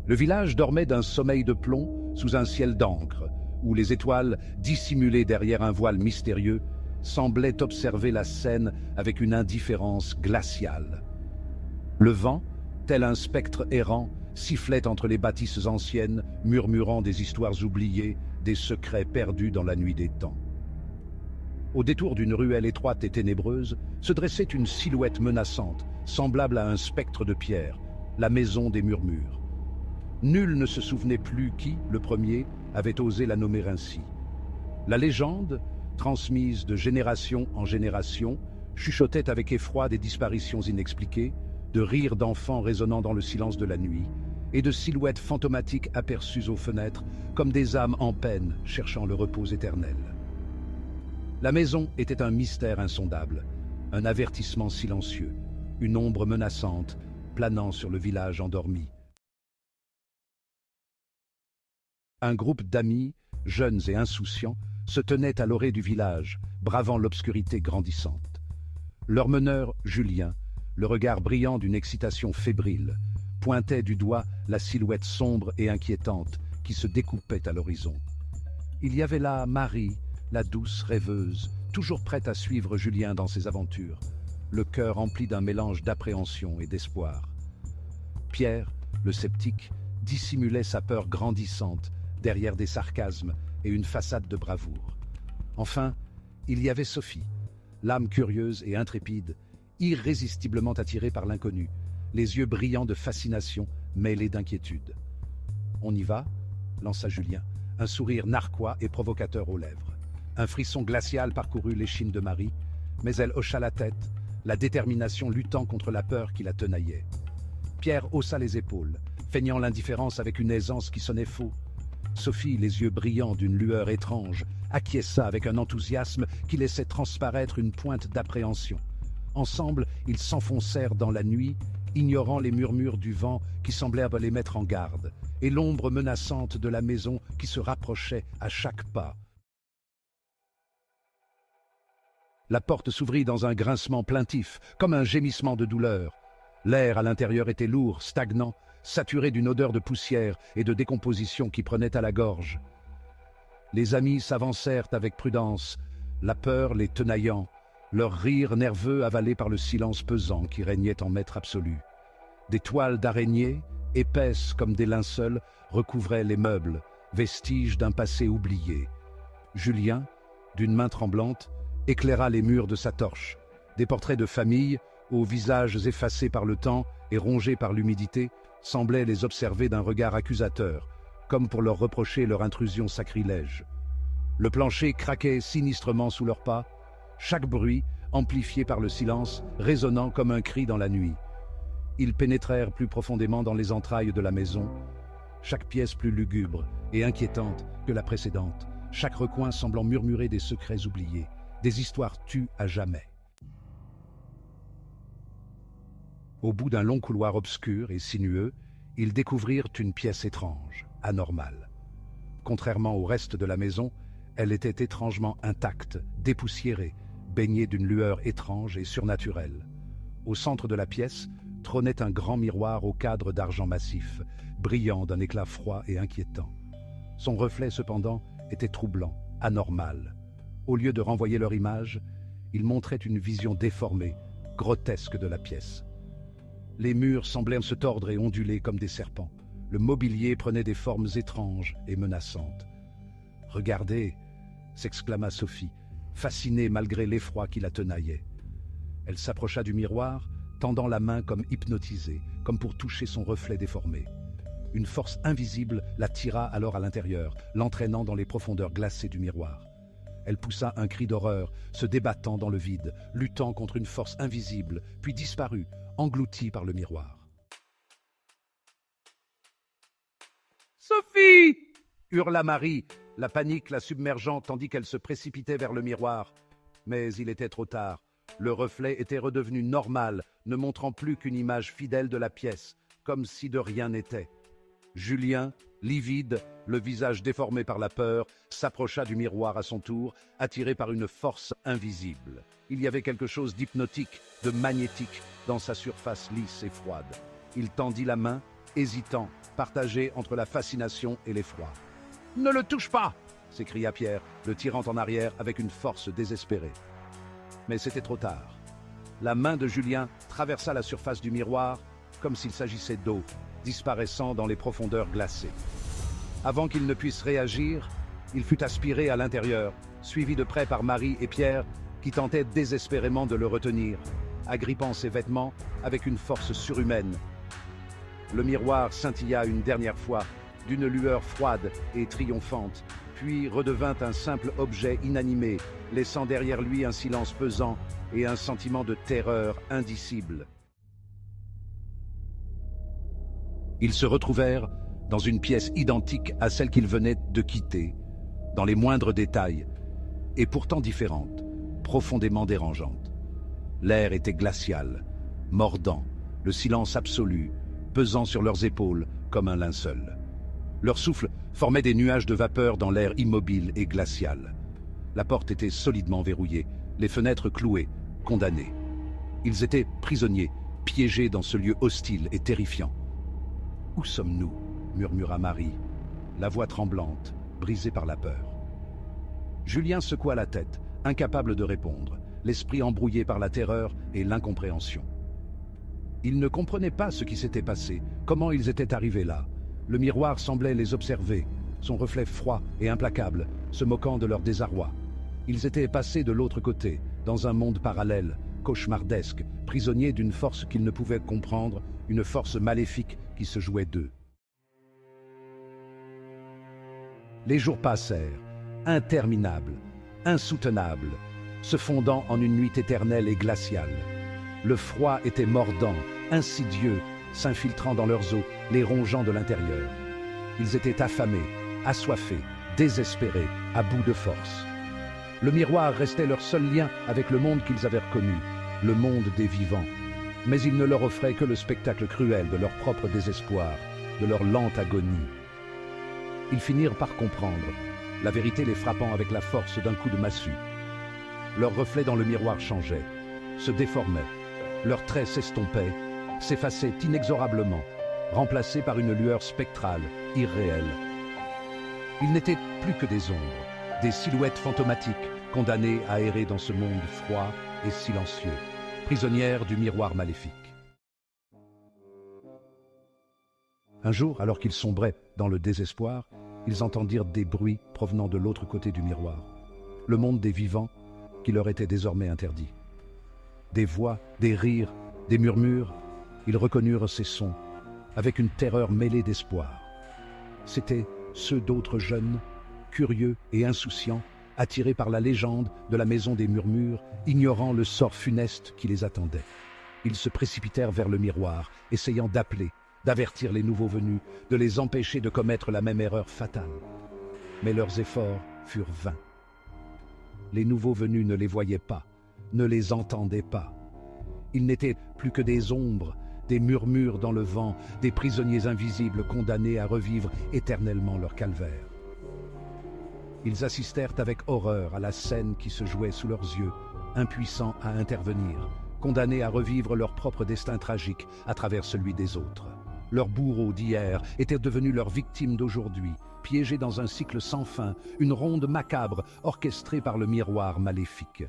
Le village dormait d'un sommeil de plomb sous un ciel d'encre, où les étoiles, dissimulées derrière un voile mystérieux, semblaient observer la scène avec une indifférence glaciale. Le vent, tel un spectre errant, sifflait entre les bâtisses anciennes, murmurant des histoires oubliées, des secrets perdus dans la nuit des temps. Au détour d'une ruelle étroite et ténébreuse, se dressait une silhouette menaçante, semblable à un spectre de pierre, la maison des murmures. Nul ne se souvenait plus qui, le premier, avait osé la nommer ainsi. La légende, transmise de génération en génération, chuchotait avec effroi des disparitions inexpliquées, de rires d'enfants résonnant dans le silence de la nuit, et de silhouettes fantomatiques aperçues aux fenêtres, comme des âmes en peine cherchant le repos éternel. La maison était un mystère insondable, un avertissement silencieux, une ombre menaçante planant sur le village endormi. Un groupe d'amis, jeunes et insouciants, se tenaient à l'orée du village, bravant l'obscurité grandissante. Leur meneur, Julien, le regard brillant d'une excitation fébrile, pointait du doigt la silhouette sombre et inquiétante qui se découpait à l'horizon. Il y avait là Marie, la douce rêveuse, toujours prête à suivre Julien dans ses aventures, le cœur rempli d'un mélange d'appréhension et d'espoir. Pierre, le sceptique, dissimulait sa peur grandissante derrière des sarcasmes et une façade de bravoure. Enfin, il y avait Sophie, l'âme curieuse et intrépide, irrésistiblement attirée par l'inconnu, les yeux brillants de fascination mêlés d'inquiétude. « On y va ?» lança Julien, un sourire narquois et provocateur aux lèvres. Un frisson glacial parcourut l'échine de Marie, mais elle hocha la tête, la détermination luttant contre la peur qui la tenaillait. Pierre haussa les épaules, feignant l'indifférence avec une aisance qui sonnait faux. Sophie, les yeux brillants d'une lueur étrange, acquiesça avec un enthousiasme qui laissait transparaître une pointe d'appréhension. Ensemble, ils s'enfoncèrent dans la nuit, ignorant les murmures du vent qui semblèrent les mettre en garde, et l'ombre menaçante de la maison qui se rapprochait à chaque pas. La porte s'ouvrit dans un grincement plaintif, comme un gémissement de douleur. L'air à l'intérieur était lourd, stagnant, saturé d'une odeur de poussière et de décomposition qui prenait à la gorge. Les amis s'avancèrent avec prudence, la peur les tenaillant, leur rire nerveux avalé par le silence pesant qui régnait en maître absolu. Des toiles d'araignées, épaisses comme des linceuls, recouvraient les meubles, vestiges d'un passé oublié. Julien, d'une main tremblante, éclaira les murs de sa torche. Des portraits de famille, aux visages effacés par le temps et rongés par l'humidité, semblaient les observer d'un regard accusateur, comme pour leur reprocher leur intrusion sacrilège. Le plancher craquait sinistrement sous leurs pas, chaque bruit, amplifié par le silence, résonnant comme un cri dans la nuit. Ils pénétrèrent plus profondément dans les entrailles de la maison, chaque pièce plus lugubre et inquiétante que la précédente, chaque recoin semblant murmurer des secrets oubliés, des histoires tues à jamais. Au bout d'un long couloir obscur et sinueux, ils découvrirent une pièce étrange, anormale. Contrairement au reste de la maison, elle était étrangement intacte, dépoussiérée, baignée d'une lueur étrange et surnaturelle. Au centre de la pièce trônait un grand miroir au cadre d'argent massif, brillant d'un éclat froid et inquiétant. Son reflet, cependant, était troublant, anormal. Au lieu de renvoyer leur image, il montrait une vision déformée, grotesque de la pièce. Les murs semblaient se tordre et onduler comme des serpents. Le mobilier prenait des formes étranges et menaçantes. « Regardez !» s'exclama Sophie, fascinée malgré l'effroi qui la tenaillait. Elle s'approcha du miroir, tendant la main comme hypnotisée, comme pour toucher son reflet déformé. Une force invisible la tira alors à l'intérieur, l'entraînant dans les profondeurs glacées du miroir. Elle poussa un cri d'horreur, se débattant dans le vide, luttant contre une force invisible, puis disparut, engloutie par le miroir. « Sophie !» hurla Marie, la panique la submergeant tandis qu'elle se précipitait vers le miroir. Mais il était trop tard. Le reflet était redevenu normal, ne montrant plus qu'une image fidèle de la pièce, comme si de rien n'était. Julien, livide, le visage déformé par la peur, s'approcha du miroir à son tour, attiré par une force invisible. Il y avait quelque chose d'hypnotique, de magnétique, dans sa surface lisse et froide. Il tendit la main, hésitant, partagé entre la fascination et l'effroi. « Ne le touche pas !» s'écria Pierre, le tirant en arrière avec une force désespérée. Mais c'était trop tard. La main de Julien traversa la surface du miroir comme s'il s'agissait d'eau, disparaissant dans les profondeurs glacées. Avant qu'il ne puisse réagir, il fut aspiré à l'intérieur, suivi de près par Marie et Pierre, qui tentaient désespérément de le retenir, agrippant ses vêtements avec une force surhumaine. Le miroir scintilla une dernière fois, d'une lueur froide et triomphante, puis redevint un simple objet inanimé, laissant derrière lui un silence pesant et un sentiment de terreur indicible. Ils se retrouvèrent dans une pièce identique à celle qu'ils venaient de quitter, dans les moindres détails, et pourtant différente, profondément dérangeante. L'air était glacial, mordant, le silence absolu, pesant sur leurs épaules comme un linceul. Leur souffle formait des nuages de vapeur dans l'air immobile et glacial. La porte était solidement verrouillée, les fenêtres clouées, condamnées. Ils étaient prisonniers, piégés dans ce lieu hostile et terrifiant. « Où sommes-nous » murmura Marie, la voix tremblante, brisée par la peur. Julien secoua la tête, incapable de répondre, l'esprit embrouillé par la terreur et l'incompréhension. Ils ne comprenaient pas ce qui s'était passé, comment ils étaient arrivés là. Le miroir semblait les observer, son reflet froid et implacable, se moquant de leur désarroi. Ils étaient passés de l'autre côté, dans un monde parallèle, cauchemardesque, prisonniers d'une force qu'ils ne pouvaient comprendre, une force maléfique qui se jouait d'eux. Les jours passèrent, interminables, insoutenables, se fondant en une nuit éternelle et glaciale. Le froid était mordant, insidieux, s'infiltrant dans leurs os, les rongeant de l'intérieur. Ils étaient affamés, assoiffés, désespérés, à bout de force. Le miroir restait leur seul lien avec le monde qu'ils avaient reconnu, le monde des vivants. Mais il ne leur offrait que le spectacle cruel de leur propre désespoir, de leur lente agonie. Ils finirent par comprendre, la vérité les frappant avec la force d'un coup de massue. Leurs reflets dans le miroir changeaient, se déformaient, leurs traits s'estompaient, s'effaçaient inexorablement, remplacés par une lueur spectrale, irréelle. Ils n'étaient plus que des ombres, des silhouettes fantomatiques, condamnées à errer dans ce monde froid et silencieux, prisonnières du miroir maléfique. Un jour, alors qu'ils sombraient dans le désespoir, ils entendirent des bruits provenant de l'autre côté du miroir, le monde des vivants qui leur était désormais interdit. Des voix, des rires, des murmures, ils reconnurent ces sons, avec une terreur mêlée d'espoir. C'étaient ceux d'autres jeunes, curieux et insouciants, attirés par la légende de la maison des murmures, ignorant le sort funeste qui les attendait. Ils se précipitèrent vers le miroir, essayant d'appeler, d'avertir les nouveaux venus, de les empêcher de commettre la même erreur fatale. Mais leurs efforts furent vains. Les nouveaux venus ne les voyaient pas, ne les entendaient pas. Ils n'étaient plus que des ombres, des murmures dans le vent, des prisonniers invisibles condamnés à revivre éternellement leur calvaire. Ils assistèrent avec horreur à la scène qui se jouait sous leurs yeux, impuissants à intervenir, condamnés à revivre leur propre destin tragique à travers celui des autres. Leurs bourreaux d'hier étaient devenus leurs victimes d'aujourd'hui, piégés dans un cycle sans fin, une ronde macabre orchestrée par le miroir maléfique.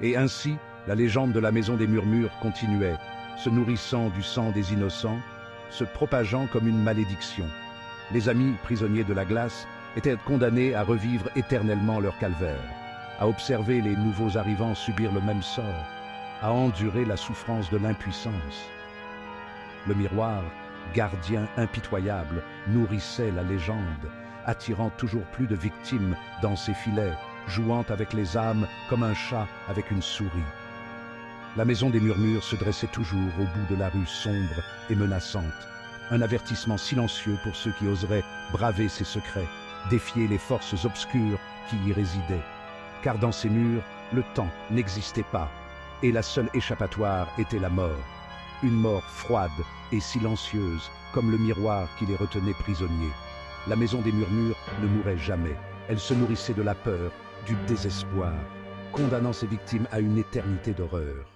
Et ainsi, la légende de la maison des murmures continuait, se nourrissant du sang des innocents, se propageant comme une malédiction. Les amis prisonniers de la glace étaient condamnés à revivre éternellement leur calvaire, à observer les nouveaux arrivants subir le même sort, à endurer la souffrance de l'impuissance. Le miroir, gardien impitoyable, nourrissait la légende, attirant toujours plus de victimes dans ses filets, jouant avec les âmes comme un chat avec une souris. La maison des murmures se dressait toujours au bout de la rue sombre et menaçante, un avertissement silencieux pour ceux qui oseraient braver ses secrets, défier les forces obscures qui y résidaient. Car dans ces murs, le temps n'existait pas, et la seule échappatoire était la mort. Une mort froide et silencieuse, comme le miroir qui les retenait prisonniers. La maison des murmures ne mourait jamais. Elle se nourrissait de la peur, du désespoir, condamnant ses victimes à une éternité d'horreur.